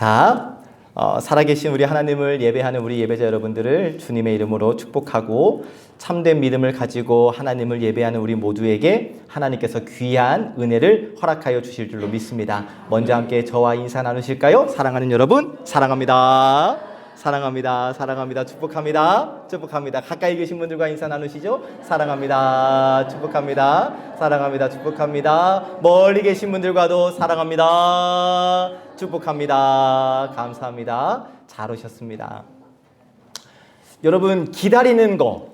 자, 살아계신 우리 하나님을 예배하는 우리 예배자 여러분들을 주님의 이름으로 축복하고 참된 믿음을 가지고 하나님을 예배하는 우리 모두에게 하나님께서 귀한 은혜를 허락하여 주실 줄로 믿습니다. 먼저 함께 저와 인사 나누실까요? 사랑하는 여러분, 사랑합니다. 사랑합니다. 사랑합니다. 축복합니다. 축복합니다. 가까이 계신 분들과 인사 나누시죠? 사랑합니다. 축복합니다. 사랑합니다. 축복합니다. 멀리 계신 분들과도 사랑합니다. 축복합니다. 감사합니다. 잘 오셨습니다. 여러분, 기다리는 거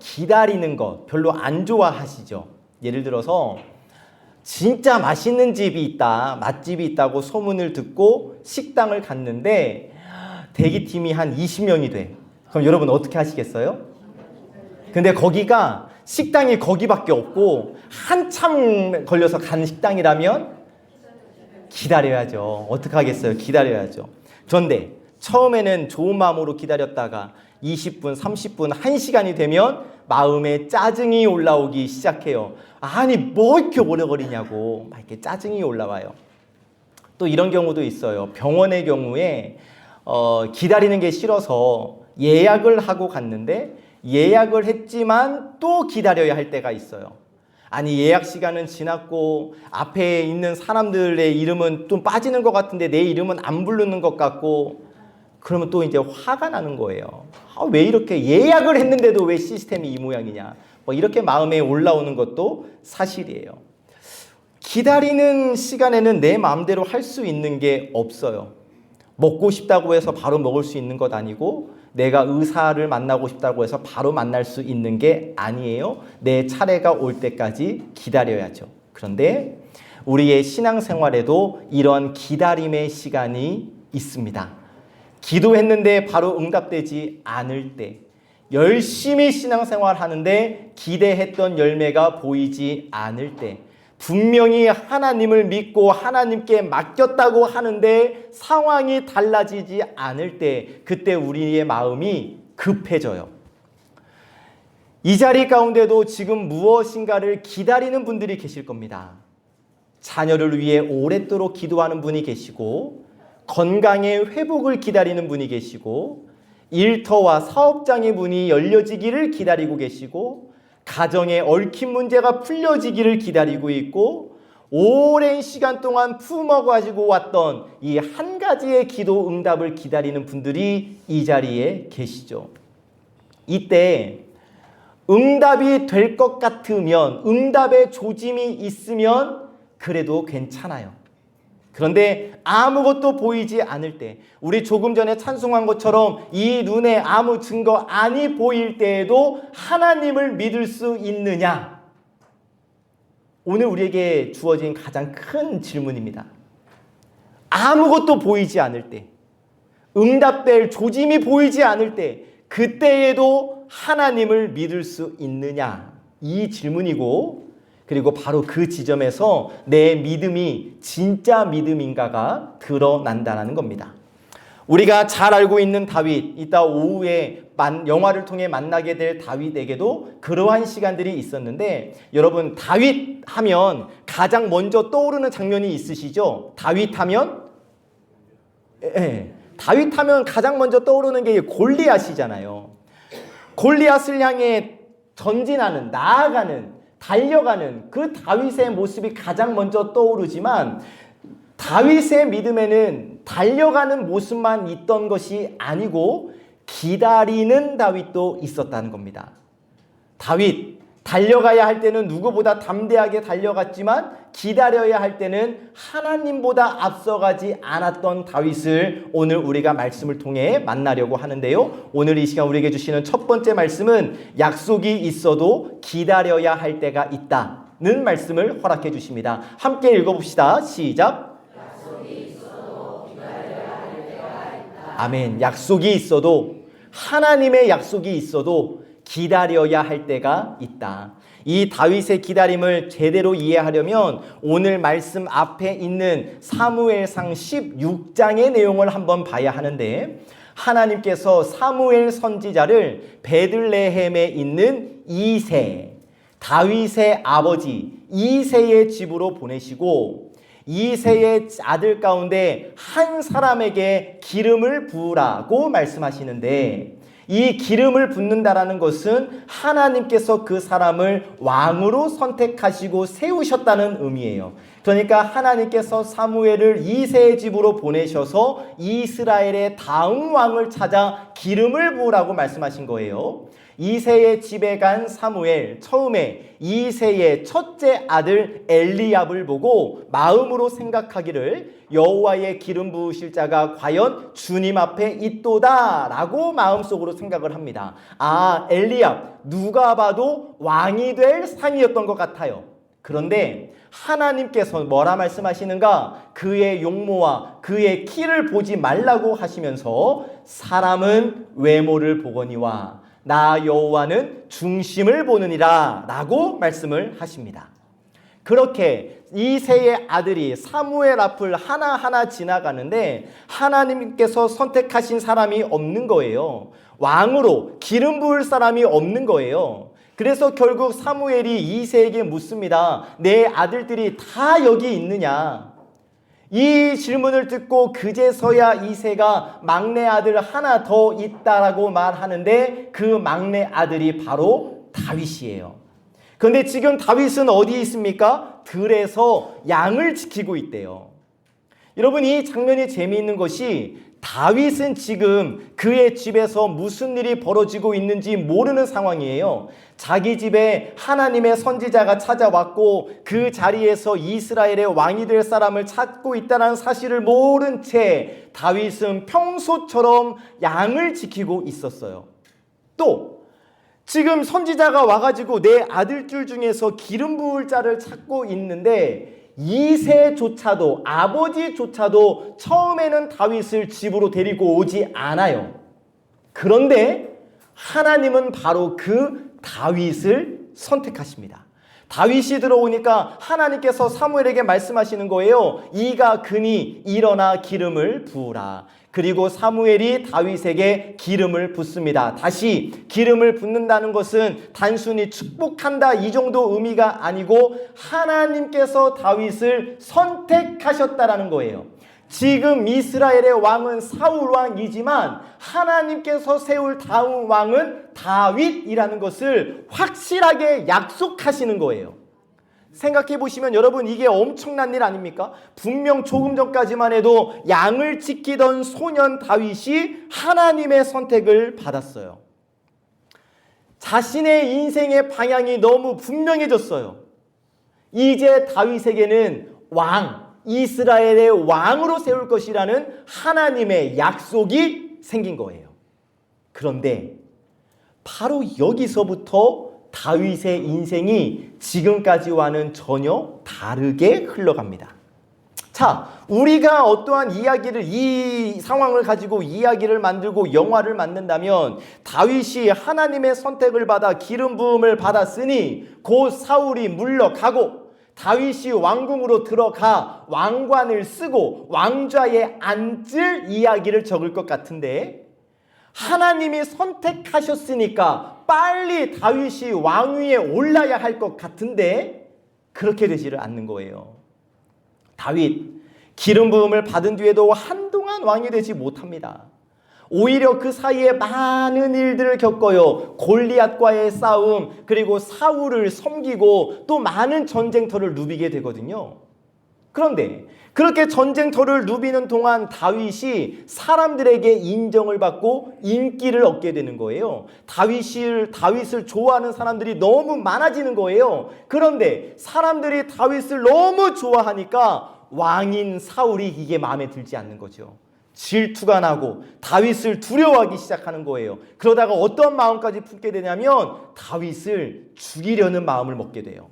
별로 안 좋아하시죠? 예를 들어서 진짜 맛있는 집이 있다, 맛집이 있다고 소문을 듣고 식당을 갔는데 대기팀이 한 20명이 돼. 그럼 여러분 어떻게 하시겠어요? 근데 거기가 식당이 거기밖에 없고 한참 걸려서 간 식당이라면 기다려야죠. 어떻게 하겠어요? 기다려야죠. 그런데 처음에는 좋은 마음으로 기다렸다가 20분, 30분, 1시간이 되면 마음에 짜증이 올라오기 시작해요. 아니 뭐 이렇게 오래 걸리냐고 막 이렇게 짜증이 올라와요. 또 이런 경우도 있어요. 병원의 경우에 기다리는 게 싫어서 예약을 하고 갔는데 예약을 했지만 또 기다려야 할 때가 있어요. 아니 예약 시간은 지났고 앞에 있는 사람들의 이름은 좀 빠지는 것 같은데 내 이름은 안 부르는 것 같고 그러면 또 이제 화가 나는 거예요. 왜 이렇게 예약을 했는데도 왜 시스템이 이 모양이냐. 뭐 이렇게 마음에 올라오는 것도 사실이에요. 기다리는 시간에는 내 마음대로 할 수 있는 게 없어요. 먹고 싶다고 해서 바로 먹을 수 있는 것 아니고 내가 의사를 만나고 싶다고 해서 바로 만날 수 있는 게 아니에요. 내 차례가 올 때까지 기다려야죠. 그런데 우리의 신앙생활에도 이런 기다림의 시간이 있습니다. 기도했는데 바로 응답되지 않을 때, 열심히 신앙생활 하는데 기대했던 열매가 보이지 않을 때, 분명히 하나님을 믿고 하나님께 맡겼다고 하는데 상황이 달라지지 않을 때, 그때 우리의 마음이 급해져요. 이 자리 가운데도 지금 무엇인가를 기다리는 분들이 계실 겁니다. 자녀를 위해 오랫도록 기도하는 분이 계시고, 건강의 회복을 기다리는 분이 계시고, 일터와 사업장의 문이 열려지기를 기다리고 계시고, 가정의 얽힌 문제가 풀려지기를 기다리고 있고, 오랜 시간 동안 품어가지고 왔던 이 한 가지의 기도 응답을 기다리는 분들이 이 자리에 계시죠. 이때 응답이 될 것 같으면, 응답의 조짐이 있으면 그래도 괜찮아요. 그런데 아무것도 보이지 않을 때, 우리 조금 전에 찬송한 것처럼 이 눈에 아무 증거 안이 보일 때에도 하나님을 믿을 수 있느냐? 오늘 우리에게 주어진 가장 큰 질문입니다. 아무것도 보이지 않을 때, 응답될 조짐이 보이지 않을 때, 그때에도 하나님을 믿을 수 있느냐? 이 질문이고, 그리고 바로 그 지점에서 내 믿음이 진짜 믿음인가가 드러난다는 겁니다. 우리가 잘 알고 있는 다윗, 이따 오후에 영화를 통해 만나게 될 다윗에게도 그러한 시간들이 있었는데, 여러분 다윗 하면 가장 먼저 떠오르는 장면이 있으시죠? 다윗 하면 가장 먼저 떠오르는 게 골리앗이잖아요. 골리앗을 향해 전진하는, 나아가는, 달려가는 그 다윗의 모습이 가장 먼저 떠오르지만, 다윗의 믿음에는 달려가는 모습만 있던 것이 아니고 기다리는 다윗도 있었다는 겁니다. 다윗, 달려가야 할 때는 누구보다 담대하게 달려갔지만 기다려야 할 때는 하나님보다 앞서가지 않았던 다윗을 오늘 우리가 말씀을 통해 만나려고 하는데요. 오늘 이 시간 우리에게 주시는 첫 번째 말씀은 약속이 있어도 기다려야 할 때가 있다는 말씀을 허락해 주십니다. 함께 읽어봅시다. 시작. 약속이 있어도 기다려야 할 때가 있다. 아멘. 약속이 있어도, 하나님의 약속이 있어도 기다려야 할 때가 있다. 이 다윗의 기다림을 제대로 이해하려면 오늘 말씀 앞에 있는 사무엘상 16장의 내용을 한번 봐야 하는데, 하나님께서 사무엘 선지자를 베들레헴에 있는 이새, 다윗의 아버지 이새의 집으로 보내시고, 이새의 아들 가운데 한 사람에게 기름을 부으라고 말씀하시는데, 이 기름을 붓는다라는 것은 하나님께서 그 사람을 왕으로 선택하시고 세우셨다는 의미예요. 그러니까 하나님께서 사무엘을 이새의 집으로 보내셔서 이스라엘의 다음 왕을 찾아 기름을 부으라고 말씀하신 거예요. 이새의 집에 간 사무엘, 처음에 이새의 첫째 아들 엘리압을 보고 마음으로 생각하기를 여호와의 기름 부으실 자가 과연 주님 앞에 있도다 라고 마음속으로 생각을 합니다. 엘리압, 누가 봐도 왕이 될 상이었던 것 같아요. 그런데 하나님께서 뭐라 말씀하시는가? 그의 용모와 그의 키를 보지 말라고 하시면서 사람은 외모를 보거니와 나 여호와는 중심을 보느니라 라고 말씀을 하십니다. 그렇게 이새의 아들이 사무엘 앞을 하나하나 지나가는데 하나님께서 선택하신 사람이 없는 거예요. 왕으로 기름 부을 사람이 없는 거예요. 그래서 결국 사무엘이 이새에게 묻습니다. 내 아들들이 다 여기 있느냐? 이 질문을 듣고 그제서야 이새가 막내 아들 하나 더 있다라고 말하는데 그 막내 아들이 바로 다윗이에요. 그런데 지금 다윗은 어디 있습니까? 들에서 양을 지키고 있대요. 여러분, 이 장면이 재미있는 것이 다윗은 지금 그의 집에서 무슨 일이 벌어지고 있는지 모르는 상황이에요. 자기 집에 하나님의 선지자가 찾아왔고 그 자리에서 이스라엘의 왕이 될 사람을 찾고 있다는 사실을 모른 채 다윗은 평소처럼 양을 지키고 있었어요. 또 지금 선지자가 와가지고 내 아들들 중에서 기름 부을 자를 찾고 있는데 이새조차도, 아버지조차도 처음에는 다윗을 집으로 데리고 오지 않아요. 그런데 하나님은 바로 그 다윗을 선택하십니다. 다윗이 들어오니까 하나님께서 사무엘에게 말씀하시는 거예요. 이가 그니 일어나 기름을 부으라. 그리고 사무엘이 다윗에게 기름을 붓습니다. 다시 기름을 붓는다는 것은 단순히 축복한다 이 정도 의미가 아니고 하나님께서 다윗을 선택하셨다라는 거예요. 지금 이스라엘의 왕은 사울 왕이지만 하나님께서 세울 다음 왕은 다윗이라는 것을 확실하게 약속하시는 거예요. 생각해 보시면 여러분, 이게 엄청난 일 아닙니까? 분명 조금 전까지만 해도 양을 지키던 소년 다윗이 하나님의 선택을 받았어요. 자신의 인생의 방향이 너무 분명해졌어요. 이제 다윗에게는 이스라엘의 왕으로 세울 것이라는 하나님의 약속이 생긴 거예요. 그런데 바로 여기서부터 다윗의 인생이 지금까지와는 전혀 다르게 흘러갑니다. 자, 우리가 어떠한 이야기를, 이 상황을 가지고 이야기를 만들고 영화를 만든다면 다윗이 하나님의 선택을 받아 기름 부음을 받았으니 곧 사울이 물러가고 다윗이 왕궁으로 들어가 왕관을 쓰고 왕좌에 앉을 이야기를 적을 것 같은데, 하나님이 선택하셨으니까 빨리 다윗이 왕위에 올라야 할 것 같은데 그렇게 되지를 않는 거예요. 다윗 기름 부음을 받은 뒤에도 한동안 왕이 되지 못합니다. 오히려 그 사이에 많은 일들을 겪어요. 골리앗과의 싸움, 그리고 사울을 섬기고 또 많은 전쟁터를 누비게 되거든요. 그런데 그렇게 전쟁터를 누비는 동안 다윗이 사람들에게 인정을 받고 인기를 얻게 되는 거예요. 다윗을 좋아하는 사람들이 너무 많아지는 거예요. 그런데 사람들이 다윗을 너무 좋아하니까 왕인 사울이 이게 마음에 들지 않는 거죠. 질투가 나고 다윗을 두려워하기 시작하는 거예요. 그러다가 어떤 마음까지 품게 되냐면 다윗을 죽이려는 마음을 먹게 돼요.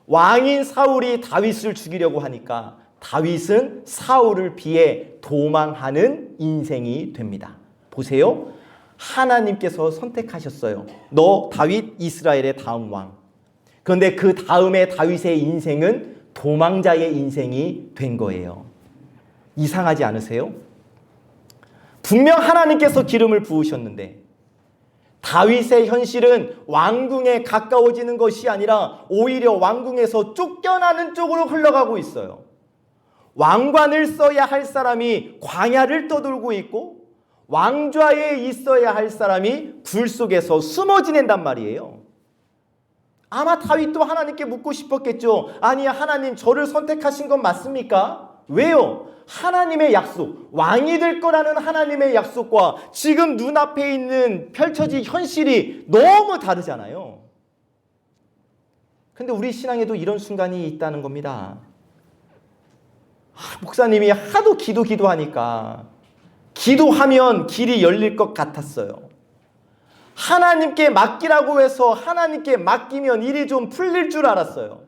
왕인 사울이 다윗을 죽이려고 하니까 다윗은 사울을 피해 도망하는 인생이 됩니다. 보세요. 하나님께서 선택하셨어요. 너 다윗 이스라엘의 다음 왕. 그런데 그 다음에 다윗의 인생은 도망자의 인생이 된 거예요. 이상하지 않으세요? 분명 하나님께서 기름을 부으셨는데 다윗의 현실은 왕궁에 가까워지는 것이 아니라 오히려 왕궁에서 쫓겨나는 쪽으로 흘러가고 있어요. 왕관을 써야 할 사람이 광야를 떠돌고 있고 왕좌에 있어야 할 사람이 굴 속에서 숨어 지낸단 말이에요. 아마 다윗도 하나님께 묻고 싶었겠죠. 아니, 하나님, 저를 선택하신 건 맞습니까? 왜요? 하나님의 약속, 왕이 될 거라는 하나님의 약속과 지금 눈앞에 있는 펼쳐진 현실이 너무 다르잖아요. 근데 우리 신앙에도 이런 순간이 있다는 겁니다. 목사님이 하도 기도하니까 기도하면 길이 열릴 것 같았어요. 하나님께 맡기라고 해서 하나님께 맡기면 일이 좀 풀릴 줄 알았어요.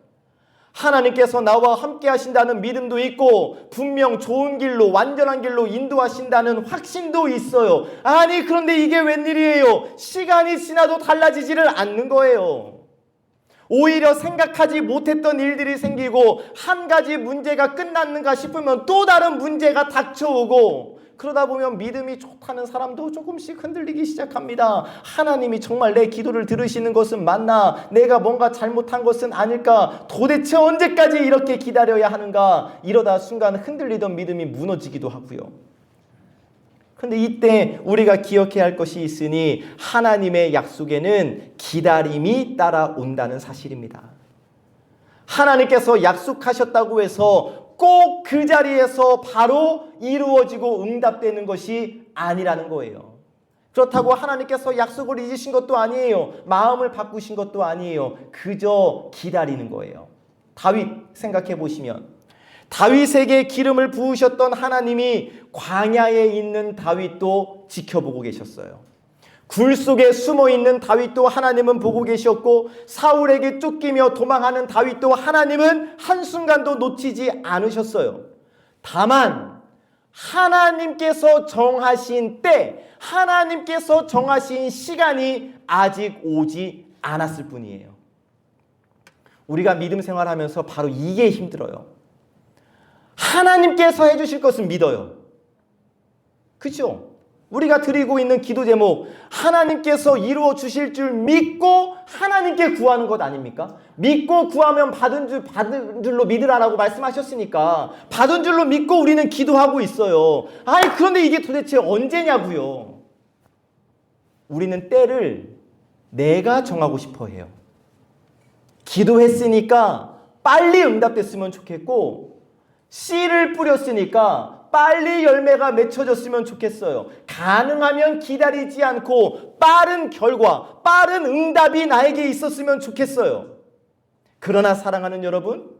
하나님께서 나와 함께 하신다는 믿음도 있고 분명 좋은 길로, 완전한 길로 인도하신다는 확신도 있어요. 아니, 그런데 이게 웬일이에요? 시간이 지나도 달라지지를 않는 거예요. 오히려 생각하지 못했던 일들이 생기고 한 가지 문제가 끝났는가 싶으면 또 다른 문제가 닥쳐오고, 그러다 보면 믿음이 좋다는 사람도 조금씩 흔들리기 시작합니다. 하나님이 정말 내 기도를 들으시는 것은 맞나? 내가 뭔가 잘못한 것은 아닐까? 도대체 언제까지 이렇게 기다려야 하는가? 이러다 순간 흔들리던 믿음이 무너지기도 하고요. 그런데 이때 우리가 기억해야 할 것이 있으니 하나님의 약속에는 기다림이 따라온다는 사실입니다. 하나님께서 약속하셨다고 해서 꼭 그 자리에서 바로 이루어지고 응답되는 것이 아니라는 거예요. 그렇다고 하나님께서 약속을 잊으신 것도 아니에요. 마음을 바꾸신 것도 아니에요. 그저 기다리는 거예요. 다윗 생각해 보시면 다윗에게 기름을 부으셨던 하나님이 광야에 있는 다윗도 지켜보고 계셨어요. 굴 속에 숨어있는 다윗도 하나님은 보고 계셨고 사울에게 쫓기며 도망하는 다윗도 하나님은 한순간도 놓치지 않으셨어요. 다만 하나님께서 정하신 때, 하나님께서 정하신 시간이 아직 오지 않았을 뿐이에요. 우리가 믿음 생활하면서 바로 이게 힘들어요. 하나님께서 해주실 것은 믿어요. 그렇죠? 우리가 드리고 있는 기도 제목, 하나님께서 이루어 주실 줄 믿고 하나님께 구하는 것 아닙니까? 믿고 구하면 받은 줄로 믿으라라고 말씀하셨으니까 받은 줄로 믿고 우리는 기도하고 있어요. 아니, 그런데 이게 도대체 언제냐고요? 우리는 때를 내가 정하고 싶어 해요. 기도했으니까 빨리 응답됐으면 좋겠고, 씨를 뿌렸으니까 빨리 열매가 맺혀졌으면 좋겠어요. 가능하면 기다리지 않고 빠른 결과, 빠른 응답이 나에게 있었으면 좋겠어요. 그러나 사랑하는 여러분,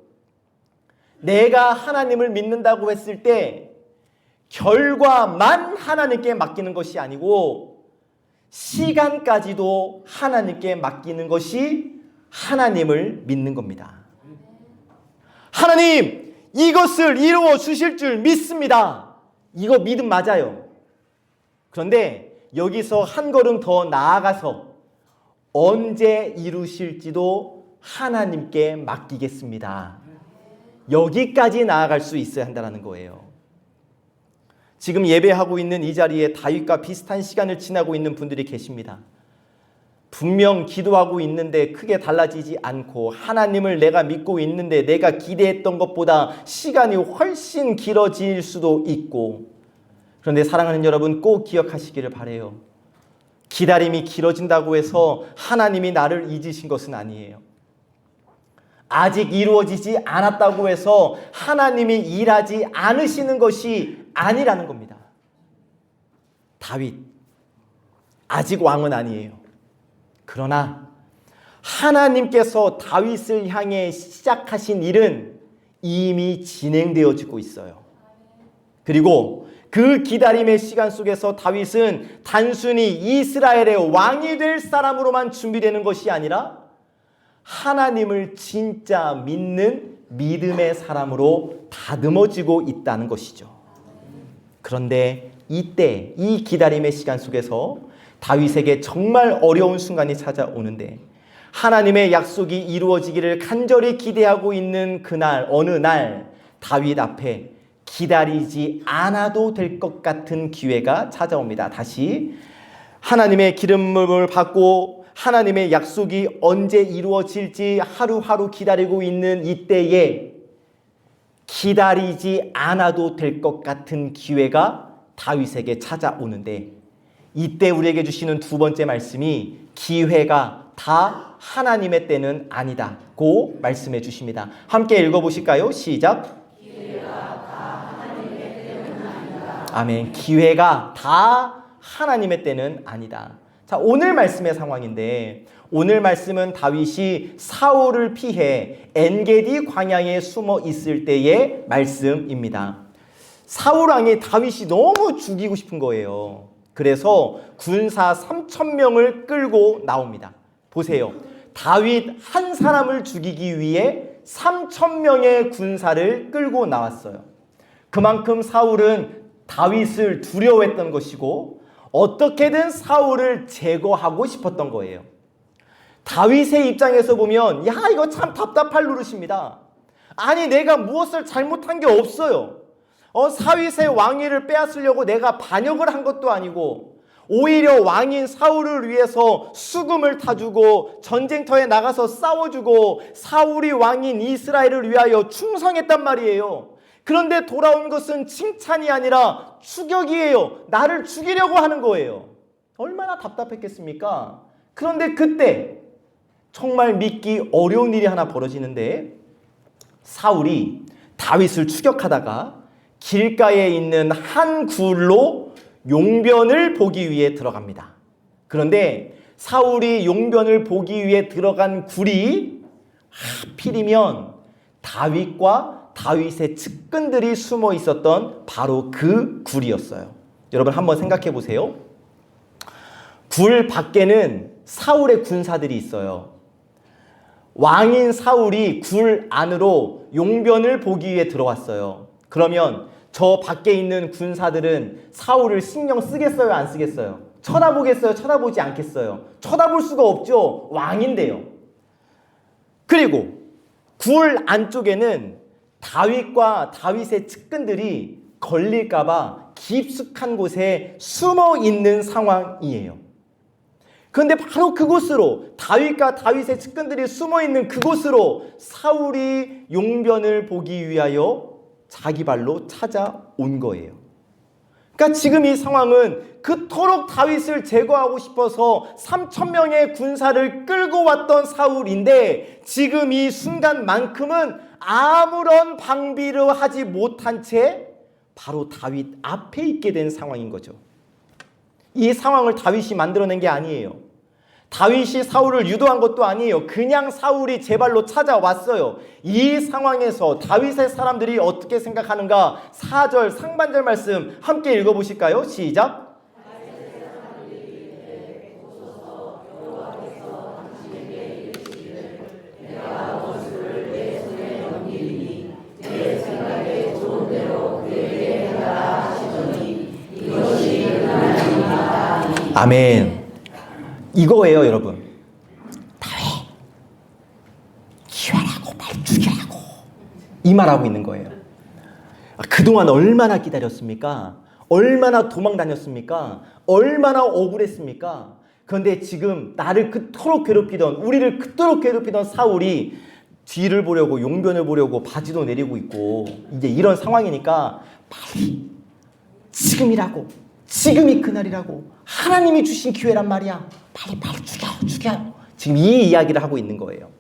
내가 하나님을 믿는다고 했을 때 결과만 하나님께 맡기는 것이 아니고 시간까지도 하나님께 맡기는 것이 하나님을 믿는 겁니다. 하나님, 이것을 이루어 주실 줄 믿습니다. 이거 믿음 맞아요. 그런데 여기서 한 걸음 더 나아가서 언제 이루실지도 하나님께 맡기겠습니다. 여기까지 나아갈 수 있어야 한다는 거예요. 지금 예배하고 있는 이 자리에 다윗과 비슷한 시간을 지나고 있는 분들이 계십니다. 분명 기도하고 있는데 크게 달라지지 않고 하나님을 내가 믿고 있는데 내가 기대했던 것보다 시간이 훨씬 길어질 수도 있고, 그런데 사랑하는 여러분, 꼭 기억하시기를 바라요. 기다림이 길어진다고 해서 하나님이 나를 잊으신 것은 아니에요. 아직 이루어지지 않았다고 해서 하나님이 일하지 않으시는 것이 아니라는 겁니다. 다윗, 아직 왕은 아니에요. 그러나 하나님께서 다윗을 향해 시작하신 일은 이미 진행되어지고 있어요. 그리고 그 기다림의 시간 속에서 다윗은 단순히 이스라엘의 왕이 될 사람으로만 준비되는 것이 아니라 하나님을 진짜 믿는 믿음의 사람으로 다듬어지고 있다는 것이죠. 그런데 이때 이 기다림의 시간 속에서 다윗에게 정말 어려운 순간이 찾아오는데 하나님의 약속이 이루어지기를 간절히 기대하고 있는 그날, 어느 날 다윗 앞에 기다리지 않아도 될 것 같은 기회가 찾아옵니다. 다시 하나님의 기름을 받고 하나님의 약속이 언제 이루어질지 하루하루 기다리고 있는 이때에 기다리지 않아도 될 것 같은 기회가 다윗에게 찾아오는데, 이때 우리에게 주시는 두 번째 말씀이 기회가 다 하나님의 때는 아니다고 말씀해 주십니다. 함께 읽어보실까요? 시작. 기회가 다 하나님의 때는 아니다. 아멘. 기회가 다 하나님의 때는 아니다. 자, 오늘 말씀의 상황인데, 오늘 말씀은 다윗이 사울을 피해 엔게디 광야에 숨어 있을 때의 말씀입니다. 사울 왕이 다윗이 너무 죽이고 싶은 거예요. 그래서 군사 3,000명을 끌고 나옵니다. 보세요. 다윗 한 사람을 죽이기 위해 3,000명의 군사를 끌고 나왔어요. 그만큼 사울은 다윗을 두려워했던 것이고 어떻게든 사울을 제거하고 싶었던 거예요. 다윗의 입장에서 보면 이거 참 답답할 노릇입니다. 아니, 내가 무엇을 잘못한 게 없어요. 다윗의 왕위를 빼앗으려고 내가 반역을 한 것도 아니고, 오히려 왕인 사울을 위해서 수금을 타주고 전쟁터에 나가서 싸워주고 사울이 왕인 이스라엘을 위하여 충성했단 말이에요. 그런데 돌아온 것은 칭찬이 아니라 추격이에요. 나를 죽이려고 하는 거예요. 얼마나 답답했겠습니까? 그런데 그때 정말 믿기 어려운 일이 하나 벌어지는데, 사울이 다윗을 추격하다가 길가에 있는 한 굴로 용변을 보기 위해 들어갑니다. 그런데 사울이 용변을 보기 위해 들어간 굴이 하필이면 다윗과 다윗의 측근들이 숨어 있었던 바로 그 굴이었어요. 여러분 한번 생각해 보세요. 굴 밖에는 사울의 군사들이 있어요. 왕인 사울이 굴 안으로 용변을 보기 위해 들어왔어요. 그러면 저 밖에 있는 군사들은 사울을 신경 쓰겠어요, 안 쓰겠어요? 쳐다보겠어요, 쳐다보지 않겠어요? 쳐다볼 수가 없죠. 왕인데요. 그리고 굴 안쪽에는 다윗과 다윗의 측근들이 걸릴까봐 깊숙한 곳에 숨어 있는 상황이에요. 그런데 바로 그곳으로, 다윗과 다윗의 측근들이 숨어 있는 그곳으로 사울이 용변을 보기 위하여 자기 발로 찾아온 거예요. 그러니까 지금 이 상황은 그토록 다윗을 제거하고 싶어서 3,000명의 군사를 끌고 왔던 사울인데, 지금 이 순간만큼은 아무런 방비를 하지 못한 채 바로 다윗 앞에 있게 된 상황인 거죠. 이 상황을 다윗이 만들어낸 게 아니에요. 다윗이 사울을 유도한 것도 아니에요. 그냥 사울이 제 발로 찾아왔어요. 이 상황에서 다윗의 사람들이 어떻게 생각하는가? 4절 상반절 말씀 함께 읽어보실까요? 시작. 아멘. 이거예요, 여러분. 다윗, 기회라고 말 죽이라고 이 말하고 있는 거예요. 그동안 얼마나 기다렸습니까? 얼마나 도망 다녔습니까? 얼마나 억울했습니까? 그런데 지금 나를 그토록 괴롭히던, 우리를 그토록 괴롭히던 사울이 뒤를 보려고, 용변을 보려고 바지도 내리고 있고, 이제 이런 상황이니까 빨리 지금이라고, 지금이 그날이라고, 하나님이 주신 기회란 말이야. 빨리 죽여. 지금 이 이야기를 하고 있는 거예요.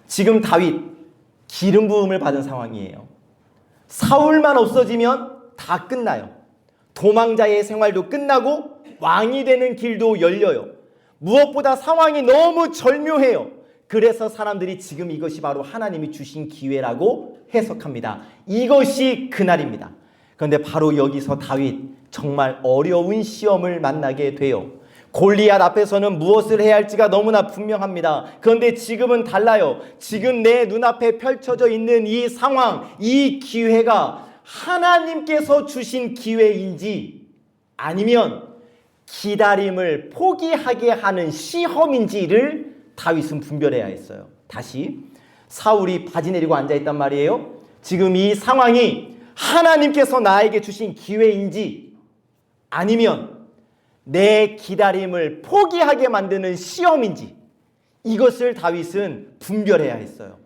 지금 다윗 기름 부음을 받은 상황이에요. 사울만 없어지면 다 끝나요. 도망자의 생활도 끝나고 왕이 되는 길도 열려요. 무엇보다 상황이 너무 절묘해요. 그래서 사람들이 지금 이것이 바로 하나님이 주신 기회라고 해석합니다. 이것이 그날입니다. 그런데 바로 여기서 다윗 정말 어려운 시험을 만나게 돼요. 골리앗 앞에서는 무엇을 해야 할지가 너무나 분명합니다. 그런데 지금은 달라요. 지금 내 눈앞에 펼쳐져 있는 이 상황, 이 기회가 하나님께서 주신 기회인지 아니면 기다림을 포기하게 하는 시험인지를 다윗은 분별해야 했어요. 다시, 사울이 바지 내리고 앉아있단 말이에요. 지금 이 상황이 하나님께서 나에게 주신 기회인지 아니면 내 기다림을 포기하게 만드는 시험인지, 이것을 다윗은 분별해야 했어요.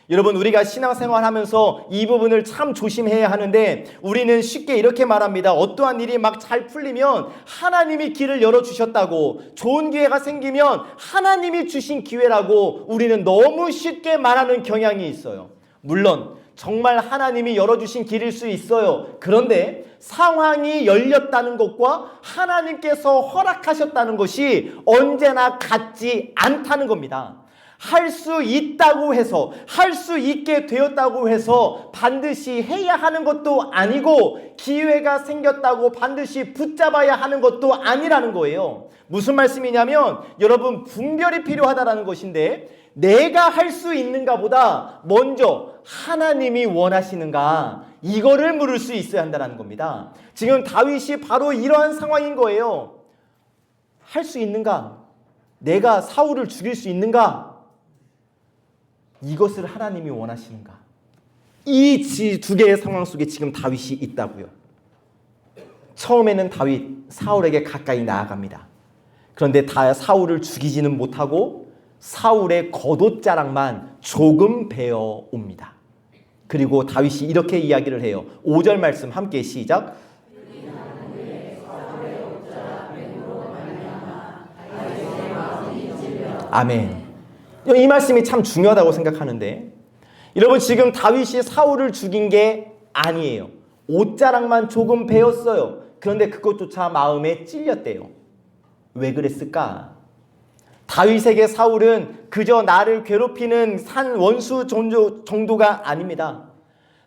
여러분, 우리가 신앙생활 하면서 이 부분을 참 조심해야 하는데, 우리는 쉽게 이렇게 말합니다. 어떠한 일이 막 잘 풀리면 하나님이 길을 열어주셨다고, 좋은 기회가 생기면 하나님이 주신 기회라고 우리는 너무 쉽게 말하는 경향이 있어요. 물론 정말 하나님이 열어주신 길일 수 있어요. 그런데 상황이 열렸다는 것과 하나님께서 허락하셨다는 것이 언제나 같지 않다는 겁니다. 할 수 있다고 해서, 할 수 있게 되었다고 해서 반드시 해야 하는 것도 아니고, 기회가 생겼다고 반드시 붙잡아야 하는 것도 아니라는 거예요. 무슨 말씀이냐면, 여러분, 분별이 필요하다는 것인데, 내가 할 수 있는가 보다 먼저 하나님이 원하시는가, 이거를 물을 수 있어야 한다는 겁니다. 지금 다윗이 바로 이러한 상황인 거예요. 할 수 있는가? 내가 사울을 죽일 수 있는가? 이것을 하나님이 원하시는가? 이 두 개의 상황 속에 지금 다윗이 있다고요. 처음에는 다윗 사울에게 가까이 나아갑니다. 그런데 사울을 죽이지는 못하고 사울의 겉옷자락만 조금 베어 옵니다. 그리고 다윗이 이렇게 이야기를 해요. 5절 말씀 함께 시작. 아멘. 이 말씀이 참 중요하다고 생각하는데, 여러분, 지금 다윗이 사울을 죽인 게 아니에요. 옷자락만 조금 베었어요. 그런데 그것조차 마음에 찔렸대요. 왜 그랬을까? 다윗에게 사울은 그저 나를 괴롭히는 산 원수 정도가 아닙니다.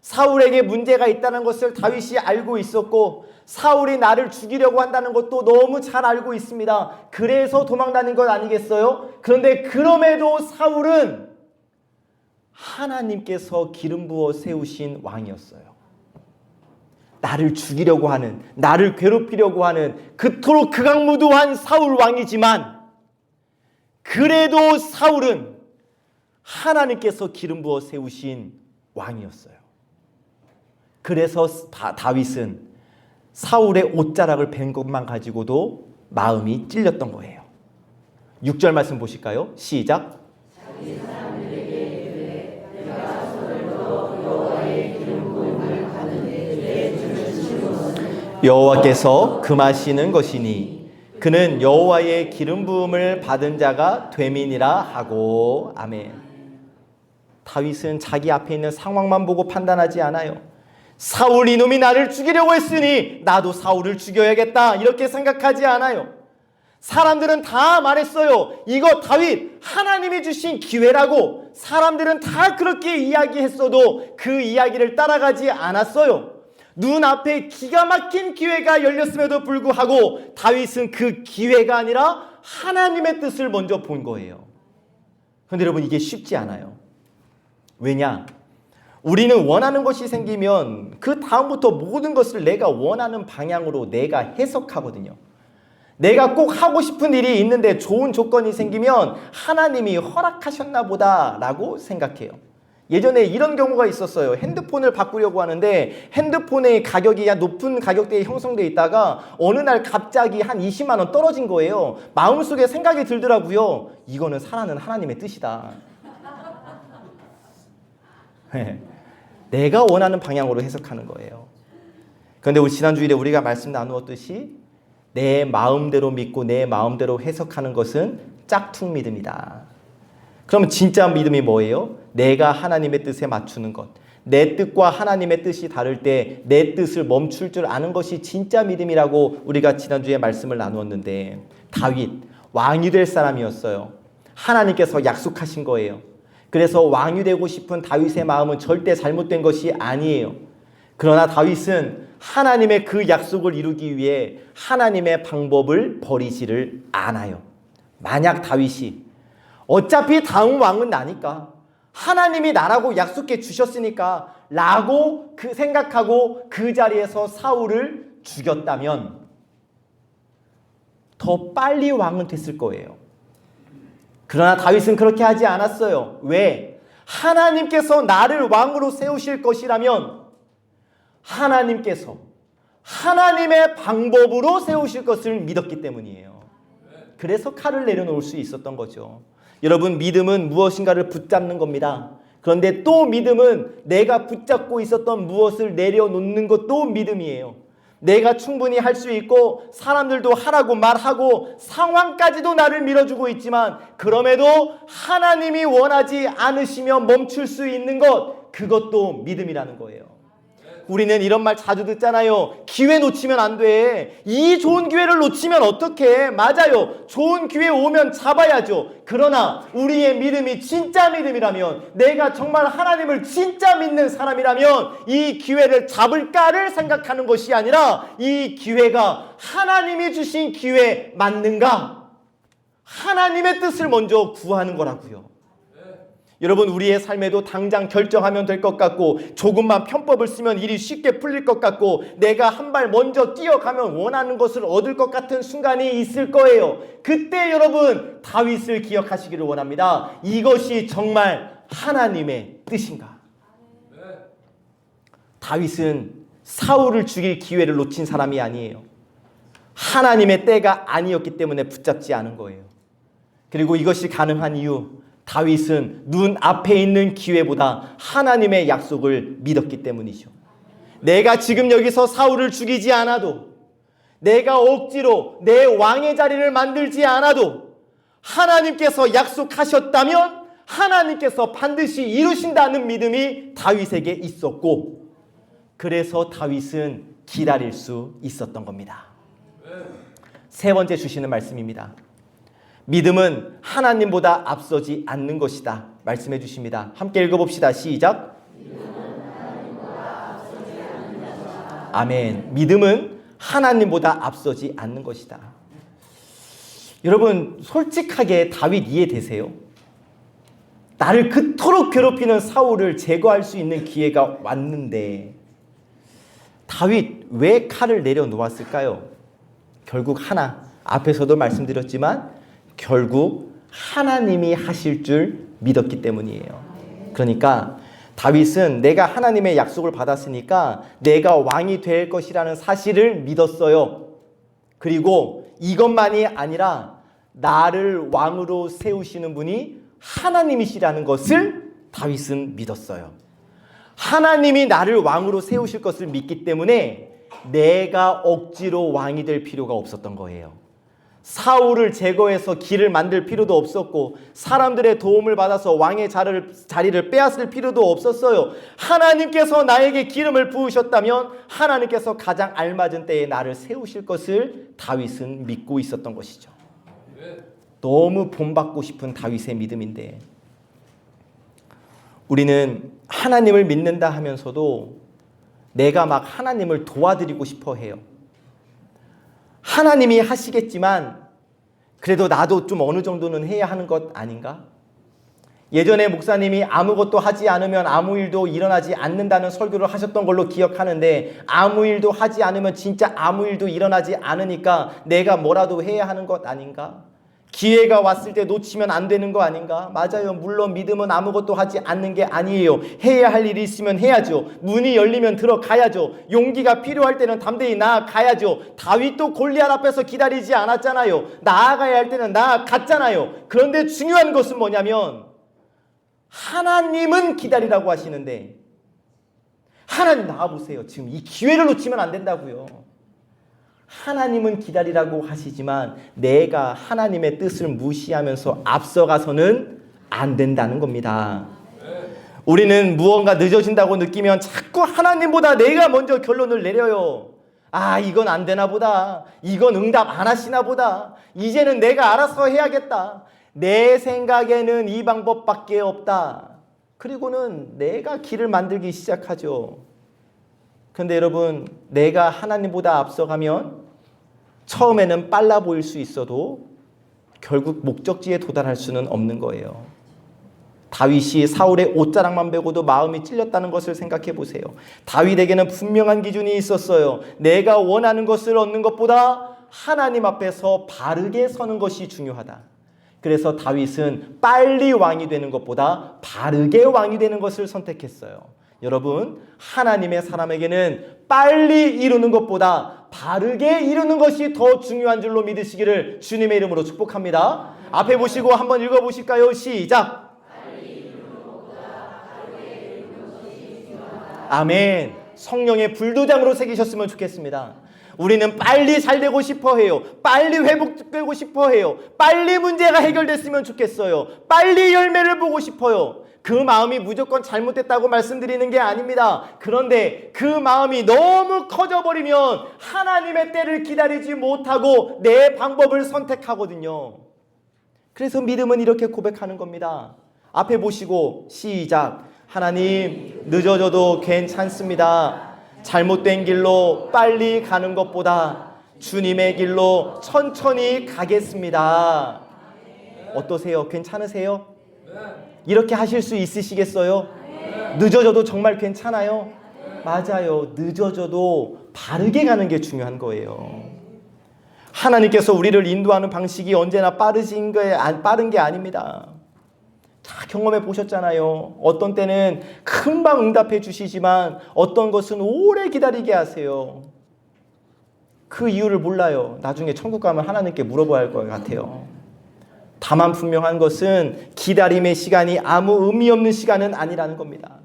사울에게 문제가 있다는 것을 다윗이 알고 있었고, 사울이 나를 죽이려고 한다는 것도 너무 잘 알고 있습니다. 그래서 도망다닌 것 아니겠어요? 그런데 그럼에도 사울은 하나님께서 기름 부어 세우신 왕이었어요. 나를 죽이려고 하는, 나를 괴롭히려고 하는 그토록 극악무도한 사울 왕이지만, 그래도 사울은 하나님께서 기름 부어 세우신 왕이었어요. 그래서 다윗은 사울의 옷자락을 벤 것만 가지고도 마음이 찔렸던 거예요. 6절 말씀 보실까요? 시작. 여호와께서 금하시는 것이니 그는 여호와의 기름 부음을 받은 자가 되민이라 하고. 아멘. 다윗은 자기 앞에 있는 상황만 보고 판단하지 않아요. 사울 이놈이 나를 죽이려고 했으니 나도 사울을 죽여야겠다, 이렇게 생각하지 않아요. 사람들은 다 말했어요. 이거 다윗 하나님이 주신 기회라고. 사람들은 다 그렇게 이야기했어도 그 이야기를 따라가지 않았어요. 눈앞에 기가 막힌 기회가 열렸음에도 불구하고 다윗은 그 기회가 아니라 하나님의 뜻을 먼저 본 거예요. 그런데 여러분, 이게 쉽지 않아요. 왜냐? 우리는 원하는 것이 생기면 그 다음부터 모든 것을 내가 원하는 방향으로 내가 해석하거든요. 내가 꼭 하고 싶은 일이 있는데 좋은 조건이 생기면 하나님이 허락하셨나 보다 라고 생각해요. 예전에 이런 경우가 있었어요. 핸드폰을 바꾸려고 하는데 핸드폰의 가격이 높은 가격대에 형성되어 있다가 어느 날 갑자기 한 20만 원 떨어진 거예요. 마음속에 생각이 들더라고요. 이거는 살아는 하나님의 뜻이다. 내가 원하는 방향으로 해석하는 거예요. 그런데 우리 지난주일에 우리가 말씀 나누었듯이 내 마음대로 믿고 내 마음대로 해석하는 것은 짝퉁 믿음이다. 그러면 진짜 믿음이 뭐예요? 내가 하나님의 뜻에 맞추는 것. 내 뜻과 하나님의 뜻이 다를 때 내 뜻을 멈출 줄 아는 것이 진짜 믿음이라고 우리가 지난주에 말씀을 나누었는데, 다윗 왕이 될 사람이었어요. 하나님께서 약속하신 거예요. 그래서 왕이 되고 싶은 다윗의 마음은 절대 잘못된 것이 아니에요. 그러나 다윗은 하나님의 그 약속을 이루기 위해 하나님의 방법을 버리지를 않아요. 만약 다윗이 어차피 다음 왕은 나니까, 하나님이 나라고 약속해 주셨으니까 라고 생각하고 그 자리에서 사울을 죽였다면 더 빨리 왕은 됐을 거예요. 그러나 다윗은 그렇게 하지 않았어요. 왜? 하나님께서 나를 왕으로 세우실 것이라면 하나님께서 하나님의 방법으로 세우실 것을 믿었기 때문이에요. 그래서 칼을 내려놓을 수 있었던 거죠. 여러분, 믿음은 무엇인가를 붙잡는 겁니다. 그런데 또 믿음은 내가 붙잡고 있었던 무엇을 내려놓는 것도 믿음이에요. 내가 충분히 할 수 있고 사람들도 하라고 말하고 상황까지도 나를 밀어주고 있지만 그럼에도 하나님이 원하지 않으시면 멈출 수 있는 것, 그것도 믿음이라는 거예요. 우리는 이런 말 자주 듣잖아요. 기회 놓치면 안 돼. 이 좋은 기회를 놓치면 어떡해. 맞아요. 좋은 기회 오면 잡아야죠. 그러나 우리의 믿음이 진짜 믿음이라면, 내가 정말 하나님을 진짜 믿는 사람이라면 이 기회를 잡을까를 생각하는 것이 아니라 이 기회가 하나님이 주신 기회 맞는가? 하나님의 뜻을 먼저 구하는 거라고요. 여러분, 우리의 삶에도 당장 결정하면 될 것 같고 조금만 편법을 쓰면 일이 쉽게 풀릴 것 같고 내가 한 발 먼저 뛰어가면 원하는 것을 얻을 것 같은 순간이 있을 거예요. 그때 여러분, 다윗을 기억하시기를 원합니다. 이것이 정말 하나님의 뜻인가? 다윗은 사울을 죽일 기회를 놓친 사람이 아니에요. 하나님의 때가 아니었기 때문에 붙잡지 않은 거예요. 그리고 이것이 가능한 이유, 다윗은 눈앞에 있는 기회보다 하나님의 약속을 믿었기 때문이죠. 내가 지금 여기서 사울을 죽이지 않아도, 내가 억지로 내 왕의 자리를 만들지 않아도 하나님께서 약속하셨다면 하나님께서 반드시 이루신다는 믿음이 다윗에게 있었고, 그래서 다윗은 기다릴 수 있었던 겁니다. 세 번째 주시는 말씀입니다. 믿음은 하나님보다 앞서지 않는 것이다 말씀해 주십니다. 함께 읽어봅시다. 시작. 아멘. 믿음은 하나님보다 앞서지 않는 것이다. 여러분, 솔직하게 다윗 이해되세요? 나를 그토록 괴롭히는 사울을 제거할 수 있는 기회가 왔는데 다윗 왜 칼을 내려놓았을까요? 결국 하나, 앞에서도 말씀드렸지만 결국 하나님이 하실 줄 믿었기 때문이에요. 그러니까 다윗은 내가 하나님의 약속을 받았으니까 내가 왕이 될 것이라는 사실을 믿었어요. 그리고 이것만이 아니라 나를 왕으로 세우시는 분이 하나님이시라는 것을 다윗은 믿었어요. 하나님이 나를 왕으로 세우실 것을 믿기 때문에 내가 억지로 왕이 될 필요가 없었던 거예요. 사울을 제거해서 길을 만들 필요도 없었고 사람들의 도움을 받아서 왕의 자리를 빼앗을 필요도 없었어요. 하나님께서 나에게 기름을 부으셨다면 하나님께서 가장 알맞은 때에 나를 세우실 것을 다윗은 믿고 있었던 것이죠. 너무 본받고 싶은 다윗의 믿음인데, 우리는 하나님을 믿는다 하면서도 내가 막 하나님을 도와드리고 싶어 해요. 하나님이 하시겠지만 그래도 나도 좀 어느 정도는 해야 하는 것 아닌가? 예전에 목사님이 아무것도 하지 않으면 아무 일도 일어나지 않는다는 설교를 하셨던 걸로 기억하는데, 아무 일도 하지 않으면 진짜 아무 일도 일어나지 않으니까 내가 뭐라도 해야 하는 것 아닌가? 기회가 왔을 때 놓치면 안 되는 거 아닌가? 맞아요. 물론 믿음은 아무것도 하지 않는 게 아니에요. 해야 할 일이 있으면 해야죠. 문이 열리면 들어가야죠. 용기가 필요할 때는 담대히 나아가야죠. 다윗도 골리앗 앞에서 기다리지 않았잖아요. 나아가야 할 때는 나아갔잖아요. 그런데 중요한 것은 뭐냐면 하나님은 기다리라고 하시는데, 하나님 나와보세요. 지금 이 기회를 놓치면 안 된다고요. 하나님은 기다리라고 하시지만 내가 하나님의 뜻을 무시하면서 앞서가서는 안 된다는 겁니다. 우리는 무언가 늦어진다고 느끼면 자꾸 하나님보다 내가 먼저 결론을 내려요. 아, 이건 안 되나 보다. 이건 응답 안 하시나 보다. 이제는 내가 알아서 해야겠다. 내 생각에는 이 방법밖에 없다. 그리고는 내가 길을 만들기 시작하죠. 그런데 여러분, 내가 하나님보다 앞서가면 처음에는 빨라 보일 수 있어도 결국 목적지에 도달할 수는 없는 거예요. 다윗이 사울의 옷자락만 베고도 마음이 찔렸다는 것을 생각해 보세요. 다윗에게는 분명한 기준이 있었어요. 내가 원하는 것을 얻는 것보다 하나님 앞에서 바르게 서는 것이 중요하다. 그래서 다윗은 빨리 왕이 되는 것보다 바르게 왕이 되는 것을 선택했어요. 여러분, 하나님의 사람에게는 빨리 이루는 것보다 바르게 이루는 것이 더 중요한 줄로 믿으시기를 주님의 이름으로 축복합니다. 앞에 보시고 한번 읽어보실까요? 시작. 아멘. 성령의 불도장으로 새기셨으면 좋겠습니다. 우리는 빨리 잘 되고 싶어 해요. 빨리 회복되고 싶어 해요. 빨리 문제가 해결됐으면 좋겠어요. 빨리 열매를 보고 싶어요. 그 마음이 무조건 잘못됐다고 말씀드리는 게 아닙니다. 그런데 그 마음이 너무 커져버리면 하나님의 때를 기다리지 못하고 내 방법을 선택하거든요. 그래서 믿음은 이렇게 고백하는 겁니다. 앞에 보시고 시작. 하나님, 늦어져도 괜찮습니다. 잘못된 길로 빨리 가는 것보다 주님의 길로 천천히 가겠습니다. 어떠세요? 괜찮으세요? 이렇게 하실 수 있으시겠어요? 늦어져도 정말 괜찮아요? 맞아요. 늦어져도 바르게 가는 게 중요한 거예요. 하나님께서 우리를 인도하는 방식이 언제나 빠른 게 아닙니다. 다 경험해 보셨잖아요. 어떤 때는 금방 응답해 주시지만 어떤 것은 오래 기다리게 하세요. 그 이유를 몰라요. 나중에 천국 가면 하나님께 물어봐야 할 것 같아요. 다만 분명한 것은 기다림의 시간이 아무 의미 없는 시간은 아니라는 겁니다.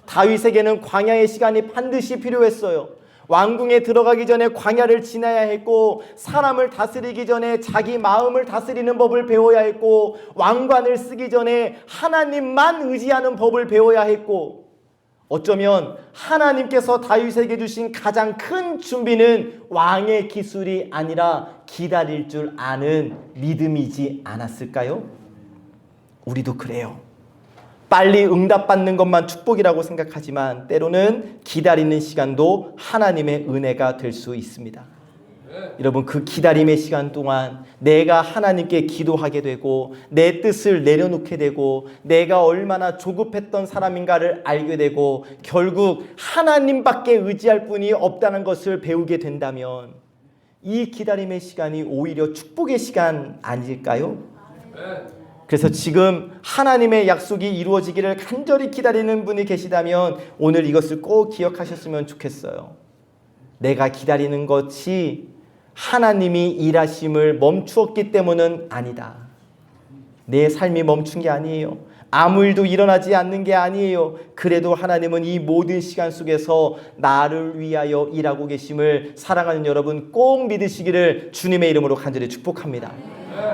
다윗에게는 광야의 시간이 반드시 필요했어요. 왕궁에 들어가기 전에 광야를 지나야 했고, 사람을 다스리기 전에 자기 마음을 다스리는 법을 배워야 했고, 왕관을 쓰기 전에 하나님만 의지하는 법을 배워야 했고, 어쩌면 하나님께서 다윗에게 주신 가장 큰 준비는 왕의 기술이 아니라 기다릴 줄 아는 믿음이지 않았을까요? 우리도 그래요. 빨리 응답받는 것만 축복이라고 생각하지만 때로는 기다리는 시간도 하나님의 은혜가 될 수 있습니다. 여러분, 그 기다림의 시간 동안 내가 하나님께 기도하게 되고 내 뜻을 내려놓게 되고 내가 얼마나 조급했던 사람인가를 알게 되고 결국 하나님밖에 의지할 분이 없다는 것을 배우게 된다면 이 기다림의 시간이 오히려 축복의 시간 아닐까요? 그래서 지금 하나님의 약속이 이루어지기를 간절히 기다리는 분이 계시다면 오늘 이것을 꼭 기억하셨으면 좋겠어요. 내가 기다리는 것이 하나님이 일하심을 멈추었기 때문은 아니다. 내 삶이 멈춘 게 아니에요. 아무 일도 일어나지 않는 게 아니에요. 그래도 하나님은 이 모든 시간 속에서 나를 위하여 일하고 계심을 사랑하는 여러분 꼭 믿으시기를 주님의 이름으로 간절히 축복합니다.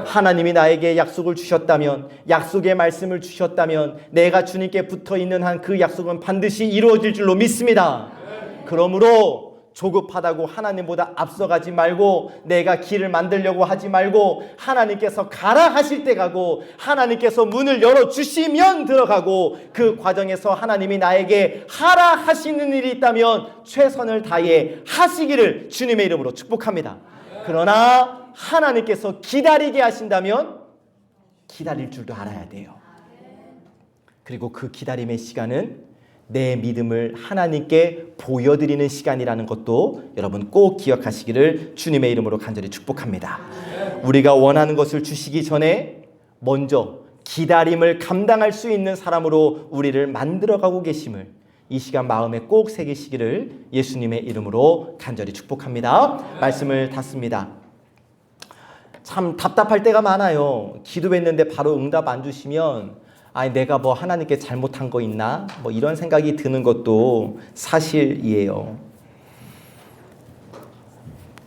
하나님이 나에게 약속을 주셨다면, 약속의 말씀을 주셨다면 내가 주님께 붙어있는 한 그 약속은 반드시 이루어질 줄로 믿습니다. 그러므로 조급하다고 하나님보다 앞서가지 말고 내가 길을 만들려고 하지 말고 하나님께서 가라 하실 때 가고 하나님께서 문을 열어주시면 들어가고 그 과정에서 하나님이 나에게 하라 하시는 일이 있다면 최선을 다해 하시기를 주님의 이름으로 축복합니다. 그러나 하나님께서 기다리게 하신다면 기다릴 줄도 알아야 돼요. 그리고 그 기다림의 시간은 내 믿음을 하나님께 보여드리는 시간이라는 것도 여러분 꼭 기억하시기를 주님의 이름으로 간절히 축복합니다. 우리가 원하는 것을 주시기 전에 먼저 기다림을 감당할 수 있는 사람으로 우리를 만들어가고 계심을 이 시간 마음에 꼭 새기시기를 예수님의 이름으로 간절히 축복합니다. 말씀을 닫습니다. 참 답답할 때가 많아요. 기도했는데 바로 응답 안 주시면 아니 내가 뭐 하나님께 잘못한 거 있나? 뭐 이런 생각이 드는 것도 사실이에요.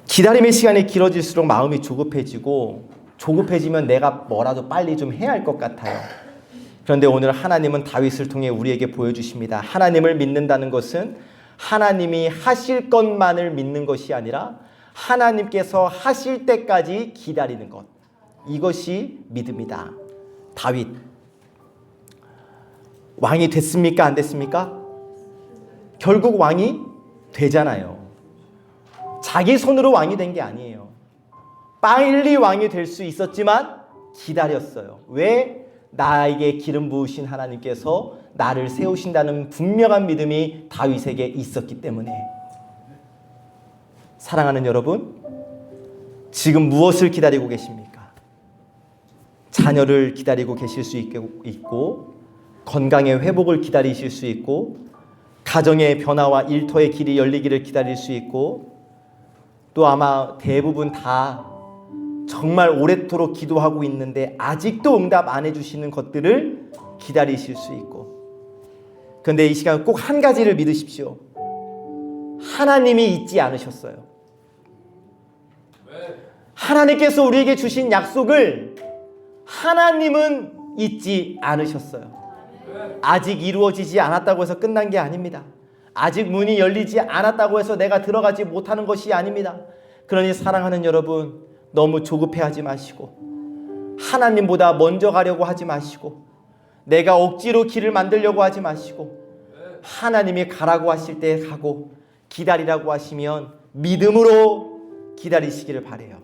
기다림의 시간이 길어질수록 마음이 조급해지면 내가 뭐라도 빨리 좀 해야 할 것 같아요. 그런데 오늘 하나님은 다윗을 통해 우리에게 보여주십니다. 하나님을 믿는다는 것은 하나님이 하실 것만을 믿는 것이 아니라 하나님께서 하실 때까지 기다리는 것. 이것이 믿음이다. 다윗 왕이 됐습니까? 안 됐습니까? 결국 왕이 되잖아요. 자기 손으로 왕이 된 게 아니에요. 빨리 왕이 될 수 있었지만 기다렸어요. 왜? 나에게 기름 부으신 하나님께서 나를 세우신다는 분명한 믿음이 다윗에게 있었기 때문에. 사랑하는 여러분, 지금 무엇을 기다리고 계십니까? 자녀를 기다리고 계실 수 있고 건강의 회복을 기다리실 수 있고 가정의 변화와 일터의 길이 열리기를 기다릴 수 있고 또 아마 대부분 다 정말 오래도록 기도하고 있는데 아직도 응답 안 해주시는 것들을 기다리실 수 있고 그런데 이 시간 꼭 한 가지를 믿으십시오. 하나님이 잊지 않으셨어요. 하나님께서 우리에게 주신 약속을 하나님은 잊지 않으셨어요. 아직 이루어지지 않았다고 해서 끝난 게 아닙니다. 아직 문이 열리지 않았다고 해서 내가 들어가지 못하는 것이 아닙니다. 그러니 사랑하는 여러분, 너무 조급해하지 마시고 하나님보다 먼저 가려고 하지 마시고 내가 억지로 길을 만들려고 하지 마시고 하나님이 가라고 하실 때 가고 기다리라고 하시면 믿음으로 기다리시기를 바라요.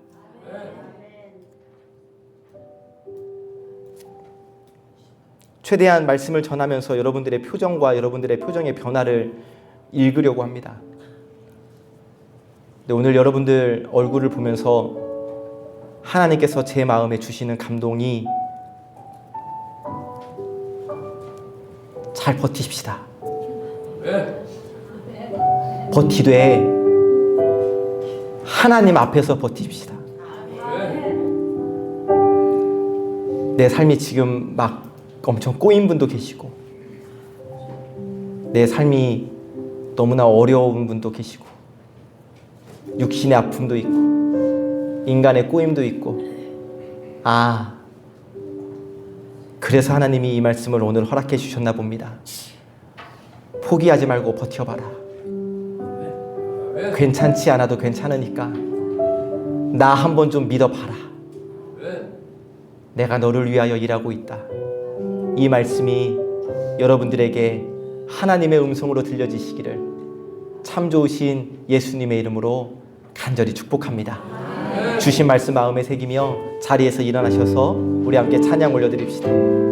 최대한 말씀을 전하면서 여러분들의 표정과 여러분들의 표정의 변화를 읽으려고 합니다. 근데 오늘 여러분들 얼굴을 보면서 하나님께서 제 마음에 주시는 감동이 잘 버티십시다. 버티되 하나님 앞에서 버티십시다. 내 삶이 지금 막 엄청 꼬인 분도 계시고 내 삶이 너무나 어려운 분도 계시고 육신의 아픔도 있고 인간의 꼬임도 있고 그래서 하나님이 이 말씀을 오늘 허락해 주셨나 봅니다. 포기하지 말고 버텨봐라. 괜찮지 않아도 괜찮으니까 나 한번 좀 믿어봐라. 내가 너를 위하여 일하고 있다. 이 말씀이 여러분들에게 하나님의 음성으로 들려지시기를 참 좋으신 예수님의 이름으로 간절히 축복합니다. 주신 말씀 마음에 새기며 자리에서 일어나셔서 우리 함께 찬양 올려드립시다.